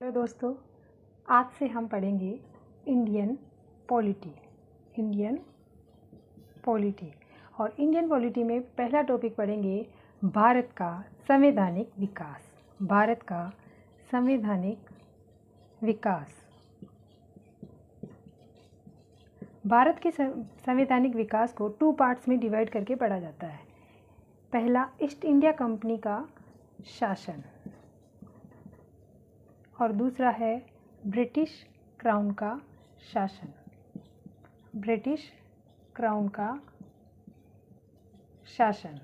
Hello दोस्तों, आज से हम पढ़ेंगे इंडियन पॉलिटी। इंडियन पॉलिटी और इंडियन पॉलिटी में पहला टॉपिक पढ़ेंगे भारत का संवैधानिक विकास। भारत का संवैधानिक विकास। भारत के संवैधानिक विकास को 2 पार्ट्स में डिवाइड करके पढ़ा जाता है। पहला, ईस्ट इंडिया कंपनी का शासन और दूसरा है ब्रिटिश क्राउन का शासन। ब्रिटिश क्राउन का शासन।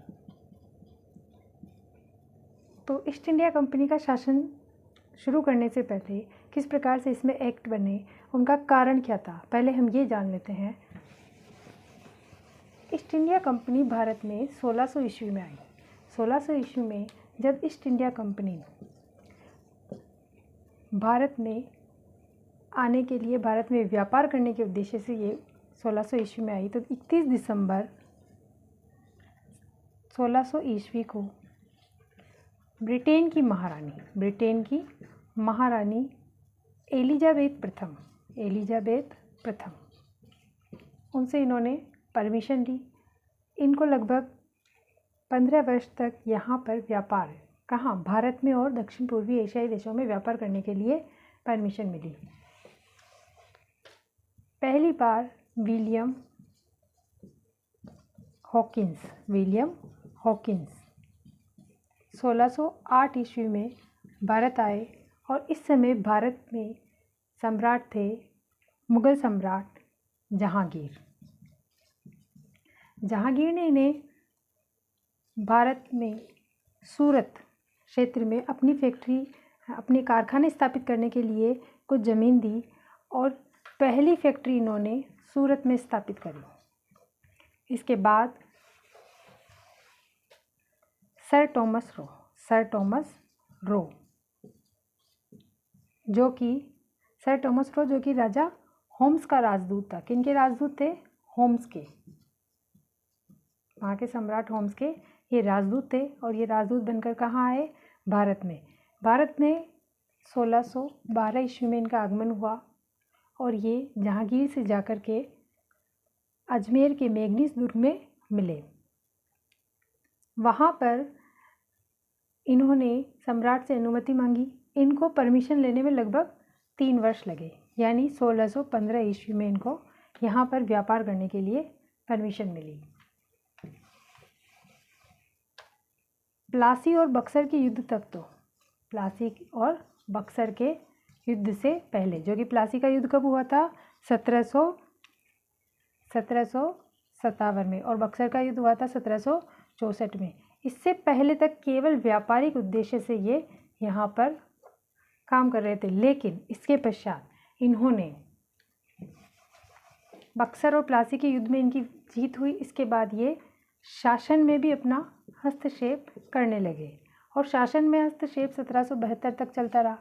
तो ईस्ट इंडिया कंपनी का शासन शुरू करने से पहले किस प्रकार से इसमें एक्ट बने, उनका कारण क्या था, पहले हम ये जान लेते हैं। ईस्ट इंडिया कंपनी भारत में 1600 ईस्वी में आई। 1600 ईस्वी में जब ईस्ट इंडिया कंपनी भारत में आने के लिए, भारत में व्यापार करने के उद्देश्य से ये 1600 ईस्वी में आई, तो 31 दिसंबर 1600 ईस्वी को ब्रिटेन की महारानी एलिजाबेथ प्रथम उनसे इन्होंने परमिशन ली। इनको लगभग 15 वर्ष तक यहाँ पर व्यापार, कहाँ, भारत में और दक्षिण पूर्वी एशियाई देशों में व्यापार करने के लिए परमिशन मिली। पहली बार विलियम हॉकिंस 1608 ईस्वी में भारत आए और इस समय भारत में सम्राट थे मुगल सम्राट जहांगीर ने इन्हें भारत में सूरत क्षेत्र में अपनी कारखाने स्थापित करने के लिए कुछ ज़मीन दी और पहली फैक्ट्री इन्होंने सूरत में स्थापित करी। इसके बाद सर टॉमस रो जो कि राजा होम्स का राजदूत था। किनके राजदूत थे? होम्स के, वहाँ के सम्राट होम्स के ये राजदूत थे और ये राजदूत बनकर कहाँ आए? भारत में 1612 ईस्वी में इनका आगमन हुआ और ये जहांगीर से जाकर के अजमेर के मेघनीस दुर्ग में मिले। वहाँ पर इन्होंने सम्राट से अनुमति मांगी। इनको परमिशन लेने में लगभग 3 वर्ष लगे, यानी 1615 ईस्वी में इनको यहाँ पर व्यापार करने के लिए परमिशन मिली। प्लासी और बक्सर के युद्ध तक, तो प्लासी और बक्सर के युद्ध से पहले, जो कि प्लासी का युद्ध कब हुआ था? 1757 में, और बक्सर का युद्ध हुआ था 1764 में। इससे पहले तक केवल व्यापारिक उद्देश्य से ये यहाँ पर काम कर रहे थे, लेकिन इसके पश्चात इन्होंने बक्सर और प्लासी के युद्ध में इनकी जीत हुई। इसके बाद ये शासन में भी अपना हस्तक्षेप करने लगे और शासन में हस्तक्षेप 1772 तक चलता रहा।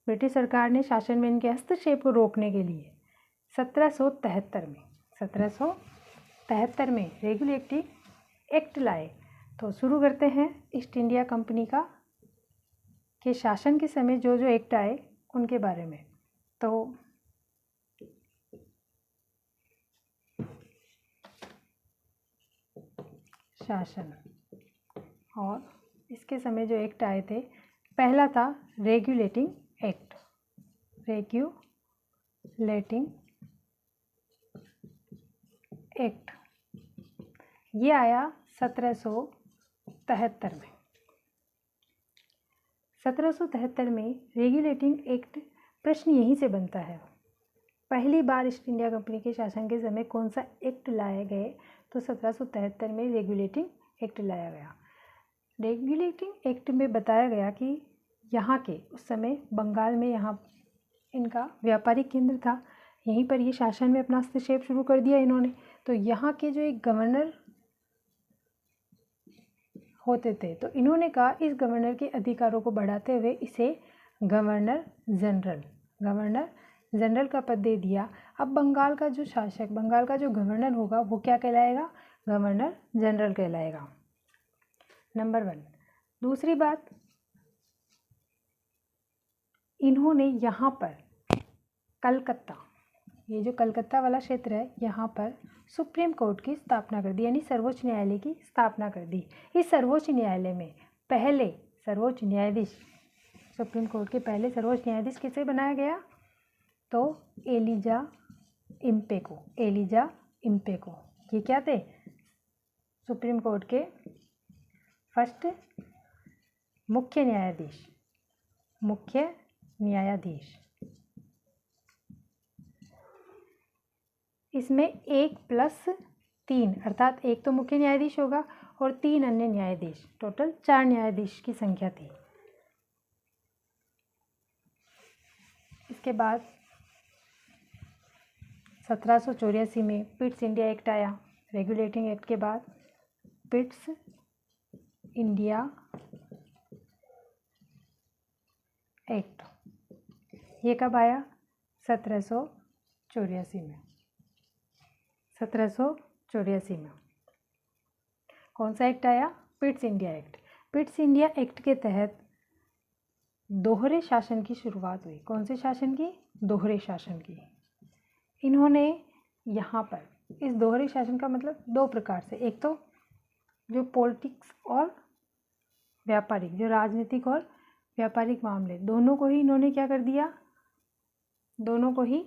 ब्रिटिश सरकार ने शासन में इनके हस्तक्षेप को रोकने के लिए 1773 में रेगुलेटिंग एक्ट लाए। तो शुरू करते हैं ईस्ट इंडिया कंपनी के शासन के समय जो एक्ट आए उनके बारे में। तो शासन और इसके समय जो एक्ट आए थे, पहला था रेगुलेटिंग एक्ट। ये आया 1773 में। 1773 में रेगुलेटिंग एक्ट, प्रश्न यहीं से बनता है, पहली बार ईस्ट इंडिया कंपनी के शासन के समय कौन सा एक्ट लाए गए? तो 1773 में रेगुलेटिंग एक्ट लाया गया। रेगुलेटिंग एक्ट में बताया गया कि यहाँ के उस समय बंगाल में यहाँ इनका व्यापारिक केंद्र था, यहीं पर ये शासन में अपना हस्तक्षेप शुरू कर दिया इन्होंने। तो यहाँ के जो एक गवर्नर होते थे, तो इन्होंने कहा इस गवर्नर के अधिकारों को बढ़ाते हुए इसे गवर्नर जनरल का पद दे दिया। अब बंगाल का जो शासक, बंगाल का जो गवर्नर होगा वो क्या कहलाएगा? गवर्नर जनरल कहलाएगा। नंबर 1। दूसरी बात, इन्होंने यहाँ पर कलकत्ता, ये जो कलकत्ता वाला क्षेत्र है, यहाँ पर सुप्रीम कोर्ट की स्थापना कर दी, यानी सर्वोच्च न्यायालय की स्थापना कर दी। इस सर्वोच्च न्यायालय में पहले सर्वोच्च न्यायाधीश, सुप्रीम कोर्ट के पहले सर्वोच्च न्यायाधीश किसे बनाया गया? तो एलिजा इम्पेको। ये क्या थे? सुप्रीम कोर्ट के फर्स्ट मुख्य न्यायाधीश। इसमें 1+3 अर्थात एक तो मुख्य न्यायाधीश होगा और 3 अन्य न्यायाधीश, टोटल 4 न्यायाधीश की संख्या थी। इसके बाद 1784 में पिट्स इंडिया एक्ट आया। रेगुलेटिंग एक्ट के बाद पिट्स इंडिया एक्ट, ये कब आया? 1784 में। 1784 में कौन सा एक्ट आया? Pitt's India act. Pitt's India act के तहत दोहरे शासन की शुरुआत हुई। कौन से शासन की? दोहरे शासन की। इन्होंने यहाँ पर इस दोहरे शासन का मतलब 2 प्रकार से, एक तो जो पॉलिटिक्स और व्यापारिक, जो राजनीतिक और व्यापारिक मामले, दोनों को ही इन्होंने क्या कर दिया? दोनों को ही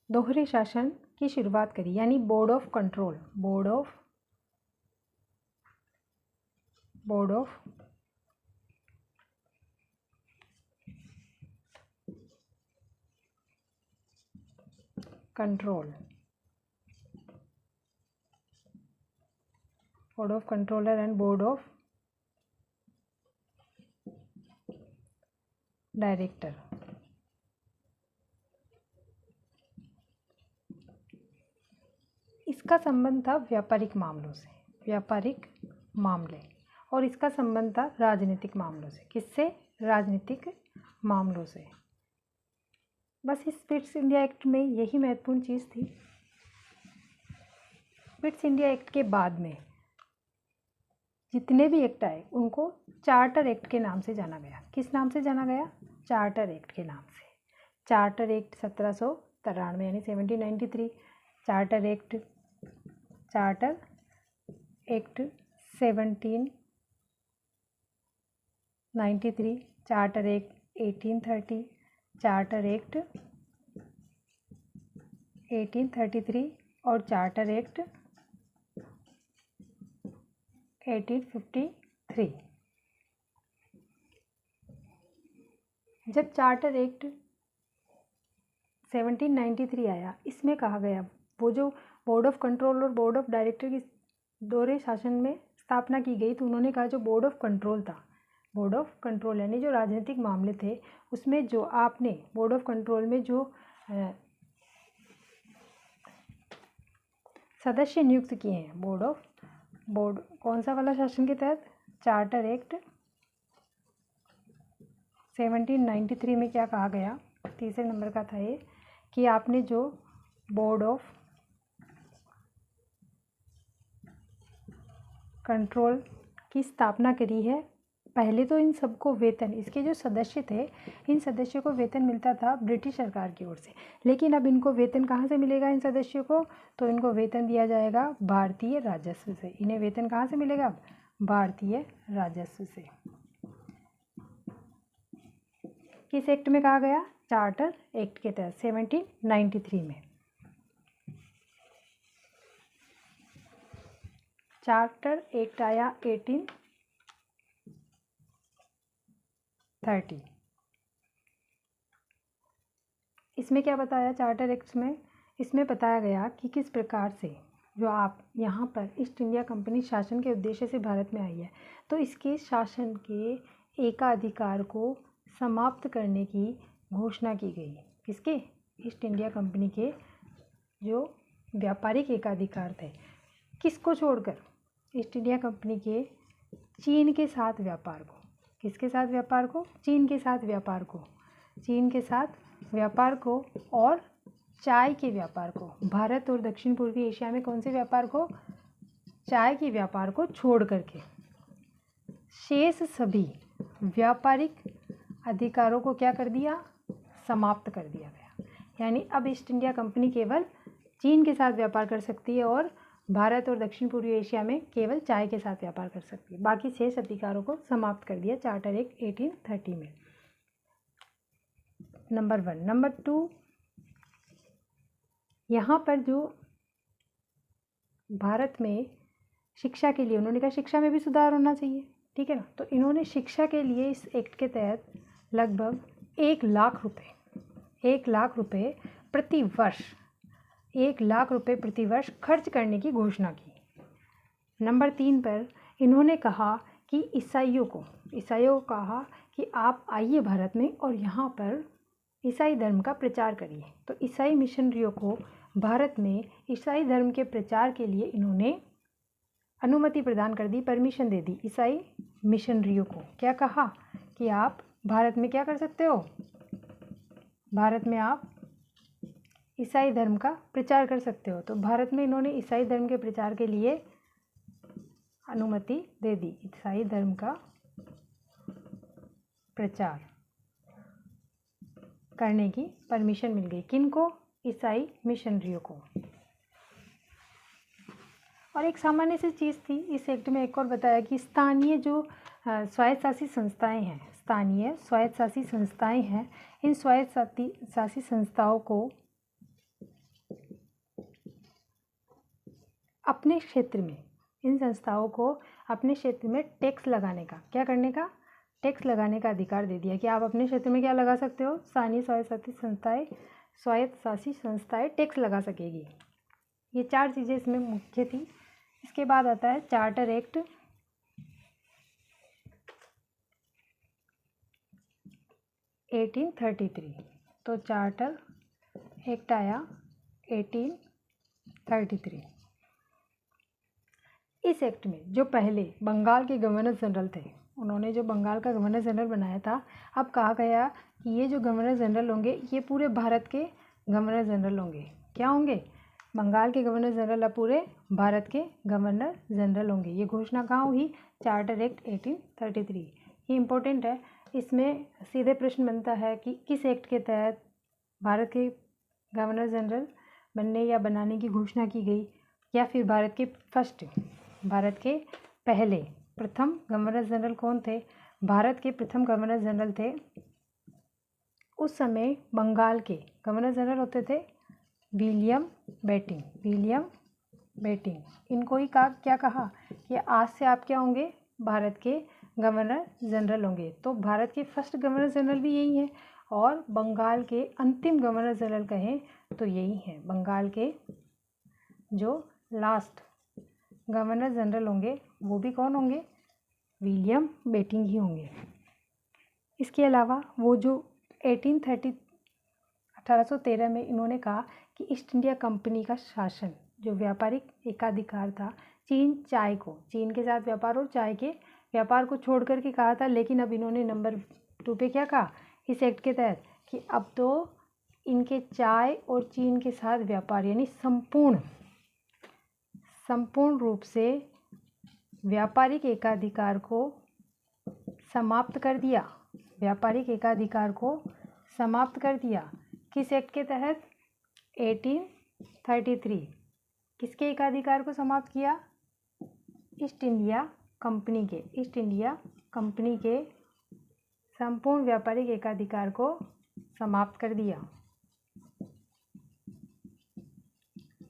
दोहरे शासन की शुरुआत करी, यानी board of control board of controller and board of director. इसका संबंध था व्यापारिक मामलों से, व्यापारिक मामले, और इसका संबंध था राजनीतिक मामलों से। किससे? राजनीतिक मामलों से। बस इस पिट्स इंडिया एक्ट में यही महत्वपूर्ण चीज़ थी। पिट्स इंडिया एक्ट के बाद में जितने भी एक्ट आए उनको चार्टर एक्ट के नाम से जाना गया। किस नाम से जाना गया? चार्टर एक्ट के नाम से। चार्टर एक्ट 1793 यानी 1793, charter act 1793, charter act 1830, charter act 1833 और चार्टर एक्ट 1853। जब चार्टर एक्ट 1793 आया, इसमें कहा गया, वो जो बोर्ड ऑफ कंट्रोल और बोर्ड ऑफ डायरेक्टर की दोहरे शासन में स्थापना की गई, तो उन्होंने कहा जो बोर्ड ऑफ कंट्रोल था, बोर्ड ऑफ कंट्रोल यानी जो राजनीतिक मामले थे, उसमें जो आपने बोर्ड ऑफ कंट्रोल में जो सदस्य नियुक्त किए हैं, बोर्ड कौन सा वाला शासन के तहत? चार्टर एक्ट 1793 में क्या कहा गया? तीसरे नंबर का था ये, कि आपने जो बोर्ड ऑफ कंट्रोल की स्थापना करी है, पहले तो इन सबको वेतन, इसके जो सदस्य थे, इन सदस्यों को वेतन मिलता था ब्रिटिश सरकार की ओर से, लेकिन अब इनको वेतन कहाँ से मिलेगा? इन सदस्यों को तो इनको वेतन दिया जाएगा भारतीय राजस्व से। इन्हें वेतन कहाँ से मिलेगा? भारतीय राजस्व से। किस एक्ट में कहा गया? चार्टर एक्ट के तहत 1793 में। चार्टर एक्ट आया 1830। इसमें क्या बताया चार्टर एक्ट में? इसमें बताया गया कि किस प्रकार से जो आप यहाँ पर ईस्ट इंडिया कंपनी शासन के उद्देश्य से भारत में आई है, तो इसके शासन के एकाधिकार को समाप्त करने की घोषणा की गई। किसके? ईस्ट इंडिया कंपनी के जो व्यापारिक एकाधिकार थे, किसको छोड़कर? ईस्ट इंडिया कंपनी के चीन के साथ व्यापार को। किसके साथ व्यापार को? चीन के साथ व्यापार को। चीन के साथ व्यापार को और चाय के व्यापार को। भारत और दक्षिण पूर्वी एशिया में कौन से व्यापार को? चाय के व्यापार को छोड़ करके शेष सभी व्यापारिक अधिकारों को क्या कर दिया, समाप्त कर दिया गया। यानी अब ईस्ट इंडिया कंपनी केवल चीन के साथ व्यापार कर सकती है और भारत और दक्षिण पूर्वी एशिया में केवल चाय के साथ व्यापार कर सकती है। बाकी शेष अधिकारों को समाप्त कर दिया चार्टर एक्ट 1830 में। नंबर 1। नंबर 2, यहाँ पर जो भारत में शिक्षा के लिए उन्होंने कहा शिक्षा में भी सुधार होना चाहिए, ठीक है ना। तो इन्होंने शिक्षा के लिए इस एक्ट के तहत लगभग 1 लाख रुपए प्रति वर्ष 1 लाख रुपए प्रति वर्ष खर्च करने की घोषणा की। नंबर 3 पर इन्होंने कहा कि ईसाइयों को कहा कि आप आइए भारत में और यहाँ पर ईसाई धर्म का प्रचार करिए। तो ईसाई मिशनरियों को भारत में ईसाई धर्म के प्रचार के लिए इन्होंने अनुमति प्रदान कर दी, परमिशन दे दी। ईसाई मिशनरियों को क्या कहा कि आप भारत में क्या कर सकते हो, भारत में आप ईसाई धर्म का प्रचार कर सकते हो। तो भारत में इन्होंने ईसाई धर्म के प्रचार के लिए अनुमति दे दी। ईसाई धर्म का प्रचार करने की परमिशन मिल गई। किनको, ईसाई मिशनरियों को। और एक सामान्य सी चीज़ थी इस एक्ट में, एक और बताया कि स्थानीय जो स्वायत्तशासी संस्थाएं हैं, इन स्वायत्तशासी संस्थाओं को अपने क्षेत्र में, टैक्स लगाने का, क्या करने का, टैक्स लगाने का अधिकार दे दिया कि आप अपने क्षेत्र में क्या लगा सकते हो, स्थानीय स्वायत्तशासी संस्थाएं टैक्स लगा सकेगी। ये 4 चीज़ें इसमें मुख्य थी। इसके बाद आता है चार्टर एक्ट 1833। तो चार्टर एक्ट आया 1833। इस एक्ट में जो पहले बंगाल के गवर्नर जनरल थे, उन्होंने जो बंगाल का गवर्नर जनरल बनाया था, अब कहा गया कि ये जो गवर्नर जनरल होंगे ये पूरे भारत के गवर्नर जनरल होंगे। क्या होंगे, बंगाल के गवर्नर जनरल अब पूरे भारत के गवर्नर जनरल होंगे। ये घोषणा कहाँ हुई, चार्टर एक्ट 1833। ये इम्पोर्टेंट है। इसमें सीधे प्रश्न बनता है कि किस एक्ट के तहत भारत के गवर्नर जनरल बनने या बनाने की घोषणा की गई, या फिर भारत के पहले प्रथम गवर्नर जनरल कौन थे। भारत के प्रथम गवर्नर जनरल थे उस समय बंगाल के गवर्नर जनरल होते थे विलियम बेटिंग। इनको ही क्या कहा कि आज से आप क्या होंगे, भारत के गवर्नर जनरल होंगे। तो भारत के फर्स्ट गवर्नर जनरल भी यही हैं और बंगाल के अंतिम गवर्नर जनरल कहें तो यही हैं। बंगाल के जो लास्ट गवर्नर जनरल होंगे वो भी कौन होंगे, विलियम बेटिंग ही होंगे। इसके अलावा वो जो 1813 में इन्होंने कहा कि ईस्ट इंडिया कंपनी का शासन, जो व्यापारिक एकाधिकार था, चीन के साथ व्यापार और चाय के व्यापार को छोड़ करके कहा था। लेकिन अब इन्होंने नंबर 2 पे क्या कहा इस एक्ट के तहत कि अब तो इनके चाय और चीन के साथ व्यापार यानी संपूर्ण रूप से व्यापारिक एकाधिकार को समाप्त कर दिया। किस एक्ट के तहत, 1833। किसके एकाधिकार को समाप्त किया, ईस्ट इंडिया कंपनी के संपूर्ण व्यापारिक एकाधिकार को समाप्त कर दिया।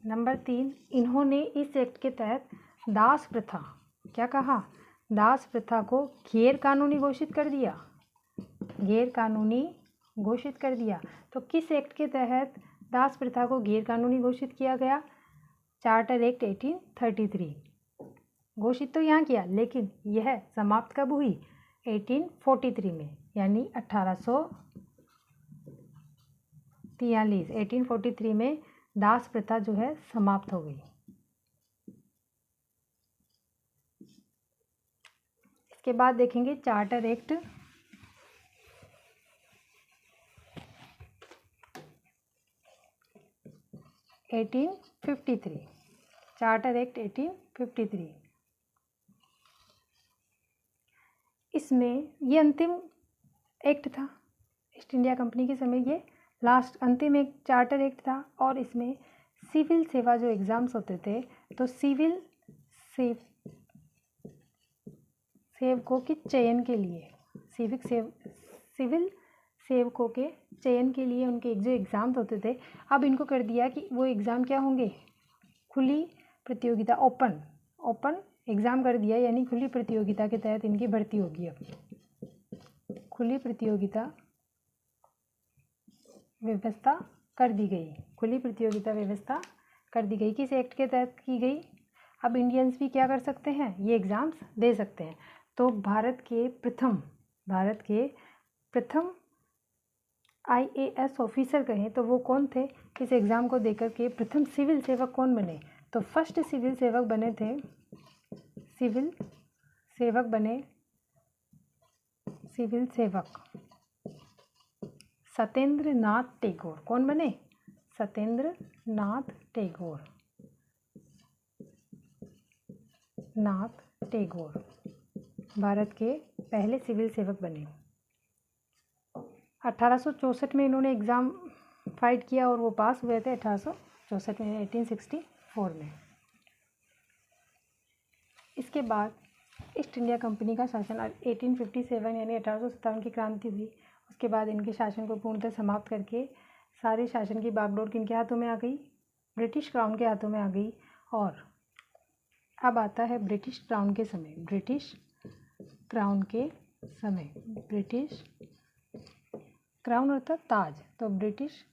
नंबर 3, इन्होंने इस एक्ट के तहत दास प्रथा, क्या कहा, दास प्रथा को गैर कानूनी घोषित कर दिया। तो किस एक्ट के तहत दास प्रथा को गैर कानूनी घोषित किया गया, चार्टर एक्ट 1833। घोषित तो यहाँ किया लेकिन यह समाप्त कब हुई, 1843 में, यानी 1843 में दास प्रथा जो है समाप्त हो गई। इसके बाद देखेंगे चार्टर एक्ट 1853। Charter act 1853। इसमें ये अंतिम एक्ट था ईस्ट इंडिया कंपनी के समय, ये लास्ट अंतिम एक चार्टर एक्ट था। और इसमें सिविल सेवा जो एग्ज़ाम्स होते थे, तो सिविल सेवकों के चयन के लिए, सिविल सेवकों के चयन के लिए उनके जो एग्ज़ाम्स होते थे, अब इनको कर दिया कि वो एग्ज़ाम क्या होंगे, खुली प्रतियोगिता, ओपन एग्ज़ाम कर दिया, यानी खुली प्रतियोगिता के तहत इनकी भर्ती होगी। अब खुली प्रतियोगिता व्यवस्था कर दी गई, खुली प्रतियोगिता व्यवस्था कर दी गई। किस एक्ट के तहत की गई? अब इंडियंस भी क्या कर सकते हैं, ये एग्ज़ाम्स दे सकते हैं। तो भारत के प्रथम IAS ऑफिसर कहें तो वो कौन थे? इस एग्ज़ाम को देकर के प्रथम सिविल सेवक कौन बने? तो फर्स्ट सिविल सेवक सत्येंद्र नाथ टैगोर। कौन बने? सत्येंद्र नाथ टैगोर भारत के पहले सिविल सेवक बने। 1864 में इन्होंने एग्ज़ाम फाइट किया और वो पास हुए थे 1864 में, 1864 में। इसके बाद ईस्ट इंडिया कंपनी का शासन 1857 यानी 1857 की क्रांति हुई। उसके बाद इनके शासन को पूर्णतः समाप्त करके सारे शासन की बागडोर किनके हाथों में आ गई? ब्रिटिश क्राउन के हाथों में आ गई। और अब आता है ब्रिटिश क्राउन के समय। ब्रिटिश क्राउन अर्थात ताज, तो ब्रिटिश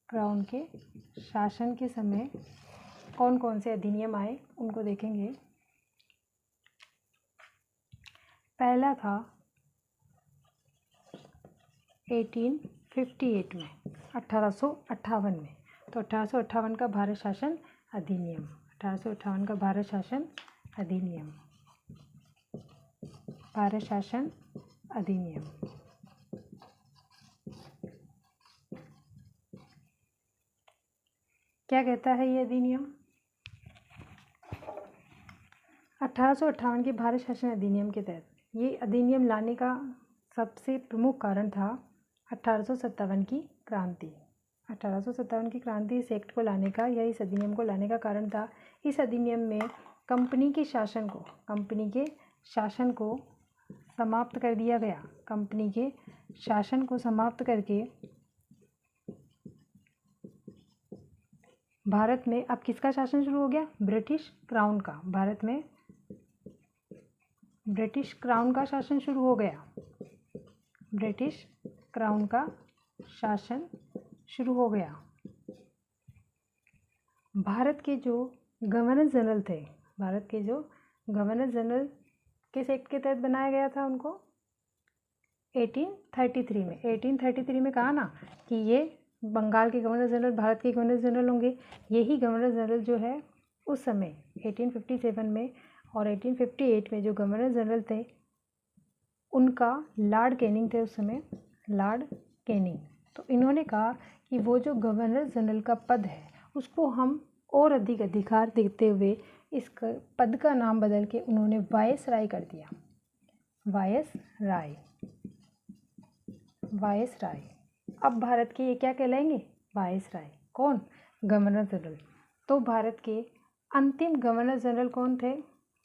क्राउन के शासन के समय कौन कौन से अधिनियम आए उनको देखेंगे। पहला था 1858 में, 1858 में, तो 1858 का भारत शासन अधिनियम, 1858 का भारत शासन अधिनियम। क्या कहता है ये अधिनियम? 1858 के भारत शासन अधिनियम के तहत ये अधिनियम लाने का सबसे प्रमुख कारण था 1857 की क्रांति। 1857 की क्रांति इस एक्ट को लाने का या इस अधिनियम को लाने का कारण था। इस अधिनियम में कंपनी के शासन को समाप्त कर दिया गया। कंपनी के शासन को समाप्त करके भारत में अब किसका शासन शुरू हो गया? ब्रिटिश क्राउन का। भारत में ब्रिटिश क्राउन का शासन शुरू हो गया। ब्रिटिश क्राउन का शासन शुरू हो गया। भारत के जो गवर्नर जनरल थे, किस एक्ट के तहत बनाया गया था उनको? 1833 में। 1833 में कहा ना कि ये बंगाल के गवर्नर जनरल भारत के गवर्नर जनरल होंगे। यही गवर्नर जनरल जो है उस समय 1857 में और 1858 में जो गवर्नर जनरल थे उनका लॉर्ड कैनिंग थे उस समय, लॉर्ड कैनिंग। तो इन्होंने कहा कि वो जो गवर्नर जनरल का पद है उसको हम और अधिक अधिकार देते हुए इस पद का नाम बदल के उन्होंने वायसराय कर दिया। वायसराय। अब भारत के ये क्या कहलाएंगे? वायसराय। कौन? Governor general. तो भारत के अंतिम गवर्नर जनरल कौन थे?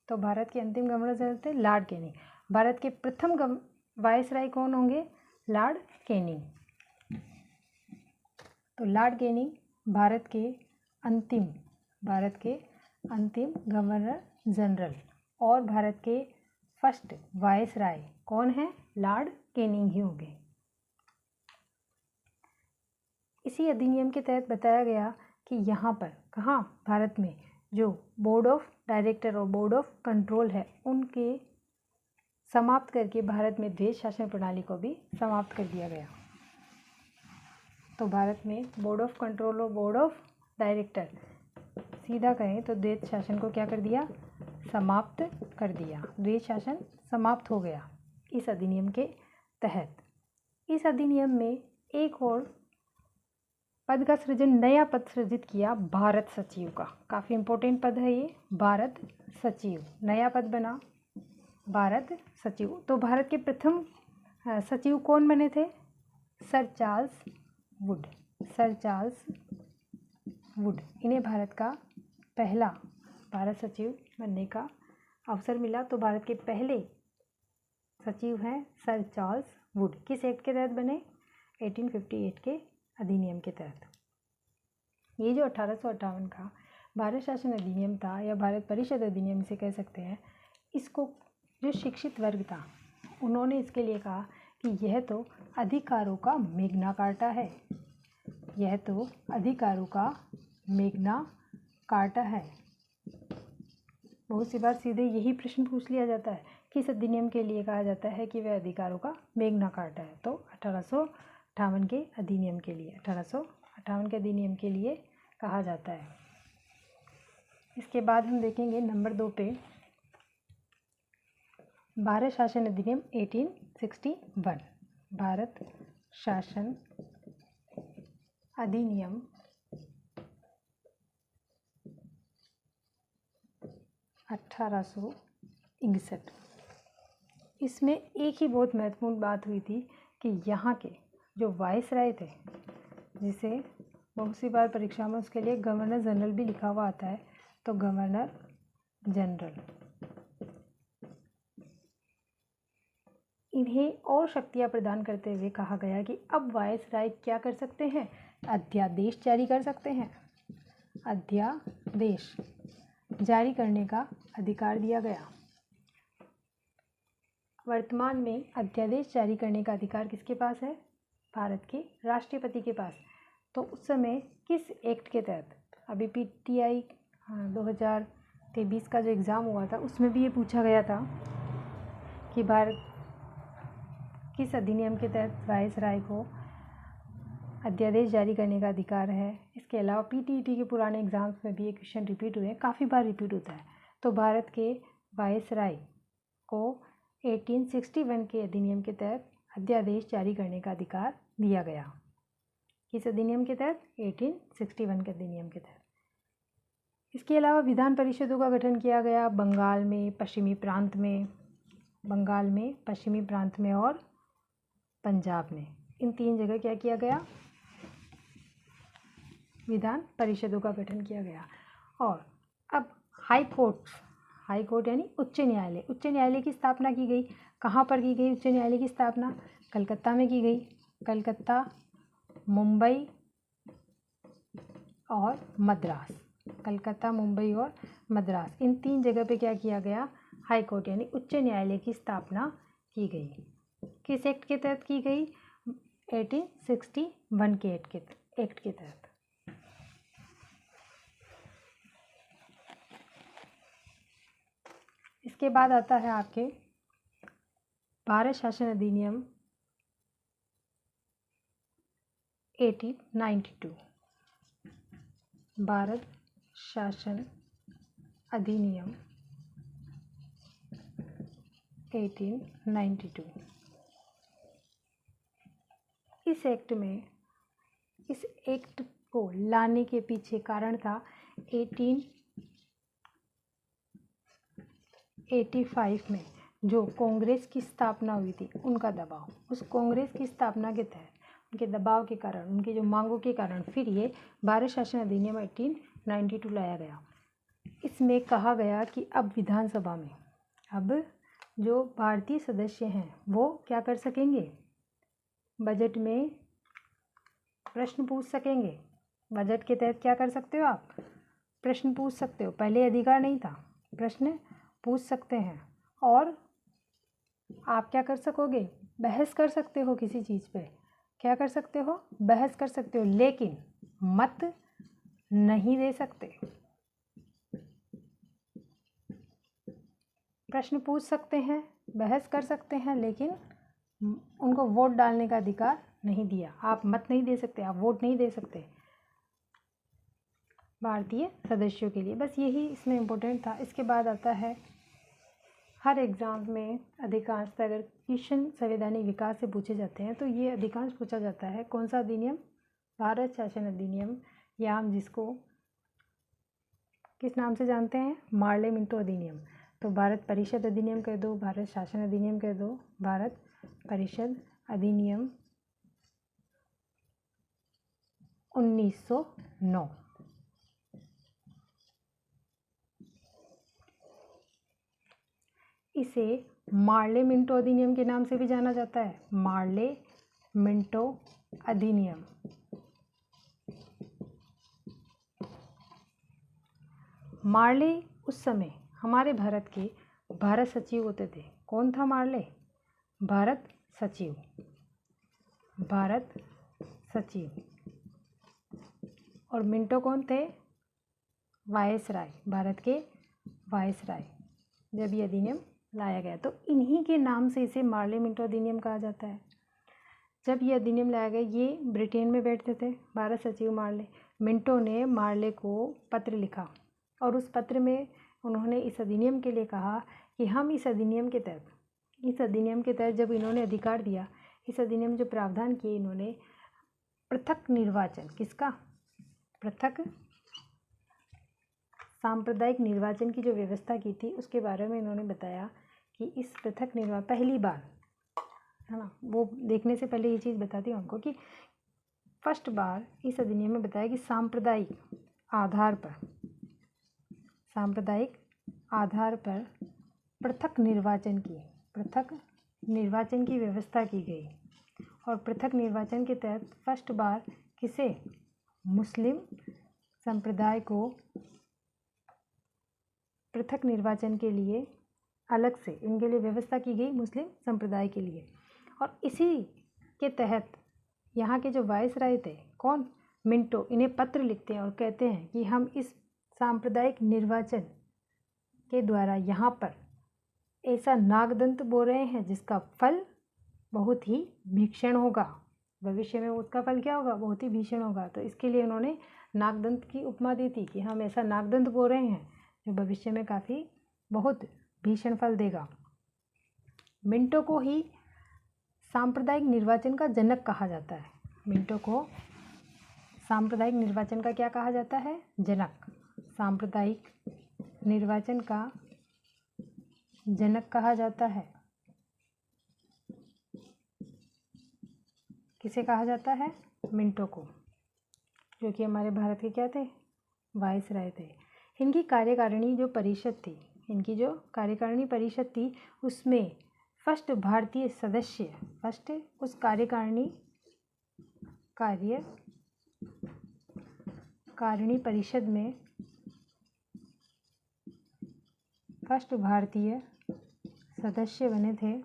तो भारत के अंतिम गवर्नर जनरल थे लॉर्ड कैनिंग। भारत के प्रथम वायसराय कौन होंगे? Lord Canning. तो लॉर्ड कैनिंग भारत के अंतिम गवर्नर जनरल और भारत के फर्स्ट वायसराय कौन है? लॉर्ड कैनिंग ही होंगे। इसी अधिनियम के तहत बताया गया कि यहाँ पर कहाँ भारत में जो बोर्ड ऑफ डायरेक्टर और बोर्ड ऑफ कंट्रोल है उनके समाप्त करके भारत में द्वैध शासन प्रणाली को भी समाप्त कर दिया गया। तो भारत में बोर्ड ऑफ कंट्रोल और बोर्ड ऑफ डायरेक्टर, सीधा कहें तो द्वैध शासन को क्या कर दिया? समाप्त कर दिया। द्वैध शासन समाप्त हो गया इस अधिनियम के तहत। इस अधिनियम में एक और पद का सृजन, नया पद सृजित किया भारत सचिव का। काफ़ी इम्पोर्टेंट पद है ये, भारत सचिव, नया पद बना भारत सचिव। तो भारत के प्रथम सचिव कौन बने थे? Sir Charles Wood. Sir Charles Wood, इन्हें भारत का पहला भारत सचिव बनने का अवसर मिला। तो भारत के पहले सचिव हैं सर चार्ल्स वुड। किस एक्ट के तहत बने? 1858 के अधिनियम के तहत। ये जो 1858 का भारत शासन अधिनियम था या भारत परिषद अधिनियम से कह सकते हैं, इसको जो शिक्षित वर्ग था उन्होंने इसके लिए कहा कि यह तो अधिकारों का मेग्ना कार्टा है, यह तो अधिकारों का मेग्ना कार्टा है। बहुत सी बार सीधे यही प्रश्न पूछ लिया जाता है, किस अधिनियम के लिए कहा जाता है कि वह अधिकारों का मेग्ना कार्टा है? तो 1858 के अधिनियम के लिए, 1858 के अधिनियम के लिए कहा जाता है। इसके बाद हम देखेंगे नंबर 2 पे भारत शासन अधिनियम 1861। भारत शासन अधिनियम 1861। इसमें एक ही बहुत महत्वपूर्ण बात हुई थी कि यहाँ के जो वायसराय थे, जिसे बहुत सी बार परीक्षा में उसके लिए गवर्नर जनरल भी लिखा हुआ आता है, तो गवर्नर जनरल, इन्हें और शक्तियाँ प्रदान करते हुए कहा गया कि अब वायसराय क्या कर सकते हैं? अध्यादेश जारी कर सकते हैं। अध्यादेश जारी करने का अधिकार दिया गया। वर्तमान में अध्यादेश जारी करने का अधिकार किसके पास है? भारत के राष्ट्रपति के पास। तो उस समय किस एक्ट के तहत? अभी PTI 2023 का जो एग्ज़ाम हुआ था उसमें भी ये पूछा गया था कि भारत किस अधिनियम के तहत वायसराय को अध्यादेश जारी करने का अधिकार है। इसके अलावा PTET के पुराने एग्ज़ाम्स में भी ये क्वेश्चन रिपीट हुए हैं, काफ़ी बार रिपीट होता है। तो भारत के वायसराय को 1861 के अधिनियम के तहत अध्यादेश जारी करने का अधिकार दिया गया। किस अधिनियम के तहत? 1861 के अधिनियम के तहत। इसके अलावा विधान परिषदों का गठन किया गया बंगाल में, पश्चिमी प्रांत में, बंगाल में, पश्चिमी प्रांत में और पंजाब में। इन 3 जगह क्या किया गया? विधान परिषदों का गठन किया गया। और अब हाई कोर्ट यानी उच्च न्यायालय, उच्च न्यायालय की स्थापना की गई। कहाँ पर की गई उच्च न्यायालय की स्थापना? कलकत्ता में की गई। कलकत्ता, मुंबई और मद्रास। कलकत्ता, मुंबई और मद्रास, इन 3 जगह पे क्या किया गया? हाई कोर्ट यानी उच्च न्यायालय की स्थापना की गई। किस एक्ट के तहत की गई? 1861 के एक्ट के तहत। इसके बाद आता है आपके भारत शासन अधिनियम 1892। भारत शासन अधिनियम 1892। इस एक्ट में, इस एक्ट को लाने के पीछे कारण था 1885 में जो कांग्रेस की स्थापना हुई थी, उनका दबाव। उस कांग्रेस की स्थापना के तहत, उनके दबाव के कारण, उनकी जो मांगों के कारण फिर ये भारत शासन अधिनियम 1892 लाया गया। इसमें कहा गया कि अब विधानसभा में, अब जो भारतीय सदस्य हैं वो क्या कर सकेंगे? बजट में प्रश्न पूछ सकेंगे। बजट के तहत क्या कर सकते हो आप? प्रश्न पूछ सकते हो। पहले अधिकार नहीं था, प्रश्न पूछ सकते हैं। और आप क्या कर सकोगे? बहस कर सकते हो किसी चीज़ पे। क्या कर सकते हो? बहस कर सकते हो, लेकिन मत नहीं दे सकते। प्रश्न पूछ सकते हैं, बहस कर सकते हैं, लेकिन उनको वोट डालने का अधिकार नहीं दिया। आप मत नहीं दे सकते, आप वोट नहीं दे सकते भारतीय सदस्यों के लिए। बस यही इसमें इम्पोर्टेंट था। इसके बाद आता है, हर एग्ज़ाम में अधिकांशतः अगर क्वेश्चन संवैधानिक विकास से पूछे जाते हैं तो ये अधिकांश पूछा जाता है कौन सा अधिनियम? भारत शासन अधिनियम, या हम जिसको किस नाम से जानते हैं, मार्ले मिंटो अधिनियम। तो भारत परिषद अधिनियम कह दो, भारत शासन अधिनियम कह दो, भारत परिषद अधिनियम 1909। इसे मार्ले मिंटो अधिनियम के नाम से भी जाना जाता है, मार्ले मिंटो अधिनियम। मार्ले उस समय हमारे भारत के भारत सचिव होते थे। कौन था मार्ले? भारत सचिव, भारत सचिव। और मिंटो कौन थे? वायसराय, भारत के वायसराय। जब ये अधिनियम लाया गया तो इन्हीं के नाम से इसे मार्ले मिंटो अधिनियम कहा जाता है। जब ये अधिनियम लाया गया, ये ब्रिटेन में बैठते थे, भारत सचिव मार्ले। मिंटो ने मार्ले को पत्र लिखा और उस पत्र में उन्होंने इस अधिनियम के लिए कहा कि हम इस अधिनियम के तहत जब इन्होंने अधिकार दिया, इस अधिनियम जो प्रावधान किए इन्होंने, पृथक निर्वाचन, किसका? पृथक सांप्रदायिक निर्वाचन की जो व्यवस्था की थी उसके बारे में इन्होंने बताया कि इस पृथक निर्वाचन पहली बार, है ना, वो देखने से पहले ये चीज़ बताती हूँ आपको कि फर्स्ट बार इस अधिनियम में बताया कि सांप्रदायिक आधार पर पृथक निर्वाचन की व्यवस्था की गई। और पृथक निर्वाचन के तहत फर्स्ट बार किसे? मुस्लिम संप्रदाय को पृथक निर्वाचन के लिए अलग से इनके लिए व्यवस्था की गई, मुस्लिम संप्रदाय के लिए। और इसी के तहत यहाँ के जो वायसराय थे, कौन? मिंटो, इन्हें पत्र लिखते हैं और कहते हैं कि हम इस सांप्रदायिक निर्वाचन के द्वारा यहाँ पर ऐसा नागदंत बो रहे हैं जिसका फल बहुत ही भीषण होगा। भविष्य में उसका फल क्या होगा? बहुत ही भीषण होगा। तो इसके लिए उन्होंने नागदंत की उपमा दी थी कि हम ऐसा नागदंत बो रहे हैं जो भविष्य में काफ़ी बहुत भीषण फल देगा। मिंटो को ही सांप्रदायिक निर्वाचन का जनक कहा जाता है। मिंटो को सांप्रदायिक निर्वाचन का क्या कहा जाता है? जनक। सांप्रदायिक निर्वाचन का जनक कहा जाता है। किसे कहा जाता है? मिंटो को, जो कि हमारे भारत के क्या थे? वायसराय थे। इनकी कार्यकारिणी जो परिषद थी, इनकी जो कार्यकारिणी परिषद थी उसमें फर्स्ट भारतीय सदस्य, फर्स्ट उस कार्यकारिणी परिषद में फर्स्ट भारतीय सदस्य बने थे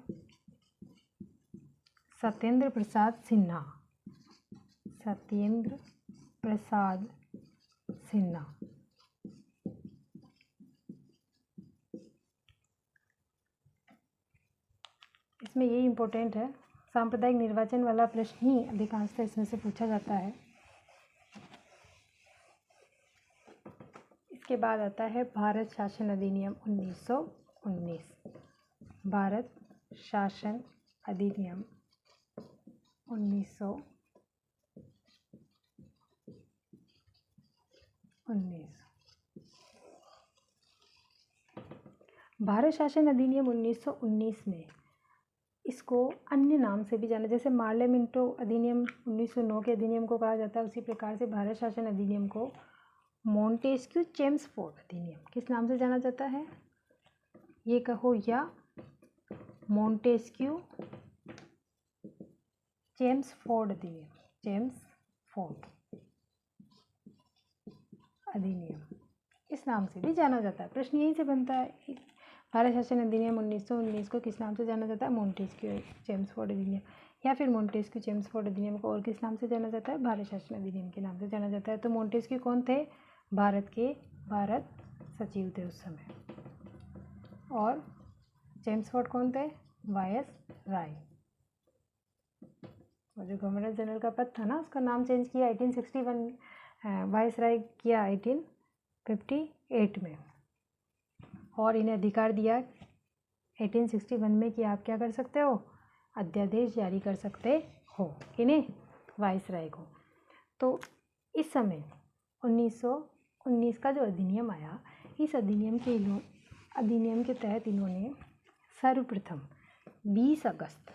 सत्येंद्र प्रसाद सिन्हा। सत्येंद्र प्रसाद सिन्हा। इसमें ये इम्पोर्टेंट है, सांप्रदायिक निर्वाचन वाला प्रश्न ही अधिकांशतः इसमें से पूछा जाता है। इसके बाद आता है भारत शासन अधिनियम 1919। भारत शासन अधिनियम 1919। भारत शासन अधिनियम 1919 में इसको अन्य नाम से भी जाना, जैसे मार्ले मिंटो अधिनियम 1909 के अधिनियम को कहा जाता है, उसी प्रकार से भारत शासन अधिनियम को मॉन्टेस्क्यू चेम्सफोर्ड अधिनियम किस नाम से जाना जाता है? ये कहो या मॉन्टेस्क्यू चेम्सफोर्ड अधिनियम, चेम्सफोर्ड अधिनियम इस नाम से भी जाना जाता है। प्रश्न यहीं से बनता है, भारत शासन अधिनियम 1919 को किस नाम से जाना जाता है? मॉन्टेस्क्यू चेम्सफोर्ड अधिनियम। या फिर मॉन्टेस्क्यू चेम्सफोर्ड अधिनियम को और किस नाम से जाना जाता है? भारत शासन अधिनियम के नाम से जाना जाता है। तो मॉन्टेस्क्यू कौन थे? भारत सचिव थे उस समय। और चेम्सफोर्ड कौन थे? वायसराय। और जो गवर्नर जनरल का पद था ना, उसका नाम चेंज किया 1861, वायसराय किया 1858 में। और इन्हें अधिकार दिया 1861 में कि आप क्या कर सकते हो? अध्यादेश जारी कर सकते हो। किन्हें? वायसराय को। तो इस समय 1919 का जो अधिनियम आया, इस अधिनियम के तहत इन्होंने सर्वप्रथम 20 अगस्त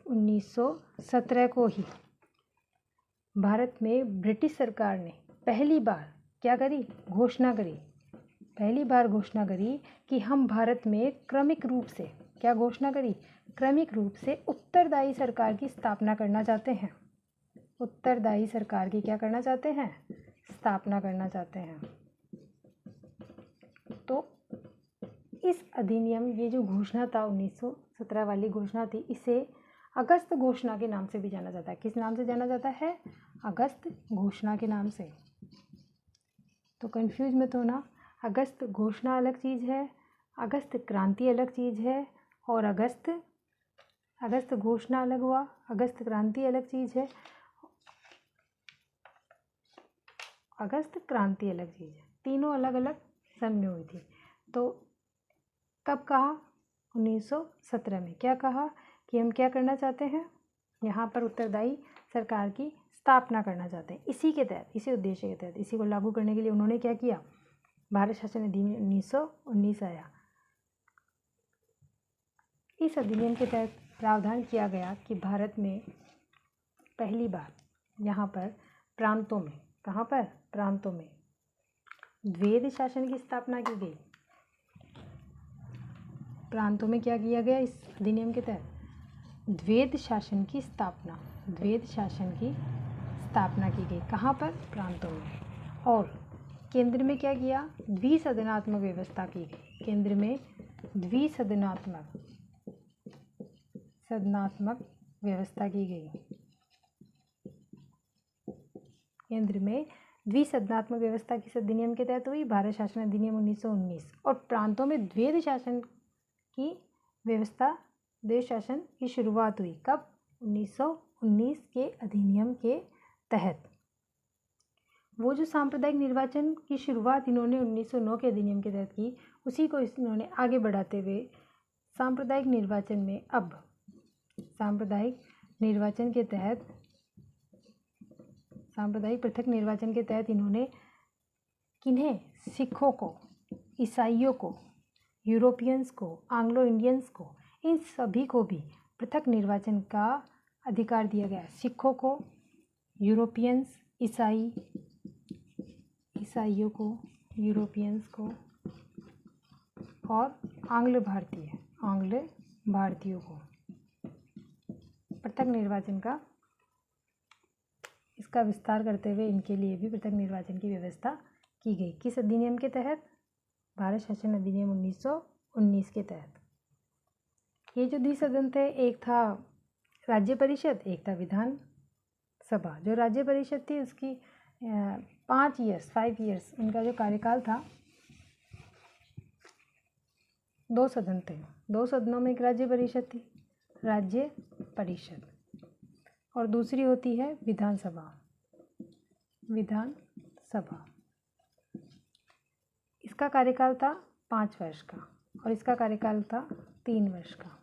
1917 को ही भारत में ब्रिटिश सरकार ने पहली बार घोषणा करी कि हम भारत में क्रमिक रूप से उत्तरदायी सरकार की स्थापना करना चाहते हैं। उत्तरदायी सरकार की स्थापना करना चाहते हैं। तो इस अधिनियम, ये जो घोषणा था 1917 वाली घोषणा थी, इसे अगस्त घोषणा के नाम से भी जाना जाता है। किस नाम से जाना जाता है? अगस्त घोषणा के नाम से। तो कंफ्यूज मत होना, अगस्त घोषणा अलग चीज़ है, अगस्त क्रांति अलग चीज़ है, और अगस्त घोषणा अलग हुआ, अगस्त क्रांति अलग चीज़ है, अगस्त क्रांति अलग चीज़ है। तीनों अलग अलग सन में हुई थी। तो कब कहा? 1917 में। क्या कहा कि हम क्या करना चाहते हैं? यहाँ पर उत्तरदायी सरकार की स्थापना करना चाहते हैं। इसी उद्देश्य के तहत, इसी को लागू करने के लिए उन्होंने क्या किया? भारत शासन अधिनियम 1919 आया। इस अधिनियम के तहत प्रावधान किया गया कि भारत में पहली बार यहाँ पर प्रांतों में, कहाँ पर? प्रांतों में द्वैध शासन की स्थापना की गई। प्रांतों में क्या किया गया इस अधिनियम के तहत? द्वैध शासन की स्थापना की गई। कहाँ पर? प्रांतों में। और केंद्र में क्या किया? द्विसदनात्मक व्यवस्था की गई। केंद्र में द्विसदनात्मक व्यवस्था की गई। केंद्र में द्विसदनात्मक व्यवस्था किस अधिनियम के तहत हुई? भारत शासन अधिनियम 1919। और प्रांतों में द्वैध शासन की व्यवस्था, द्वैध शासन की शुरुआत हुई कब? 1919 के अधिनियम के तहत। वो जो सांप्रदायिक निर्वाचन की शुरुआत इन्होंने 1909 के अधिनियम के तहत की, उसी को इन्होंने आगे बढ़ाते हुए सांप्रदायिक पृथक निर्वाचन के तहत इन्होंने किन्हें? सिखों को, ईसाइयों को, यूरोपियंस को, एंग्लो इंडियंस को, इन सभी को भी पृथक निर्वाचन का अधिकार दिया गया। सिखों को, यूरोपियंस, ईसाइयों को, यूरोपियंस को, और आंग्ल भारतीयों को पृथक निर्वाचन का, इसका विस्तार करते हुए इनके लिए भी पृथक निर्वाचन की व्यवस्था की गई। किस अधिनियम के तहत? भारत शासन अधिनियम 1919 के तहत। ये जो द्विसदन थे, एक था राज्य परिषद, एक था विधान सभा। जो राज्य परिषद थी उसकी 5 इयर्स उनका जो कार्यकाल था, 2 सदन थे। 2 सदनों में एक राज्य परिषद थी, और दूसरी होती है विधानसभा। इसका कार्यकाल था 5 वर्ष का, और इसका कार्यकाल था 3 वर्ष का।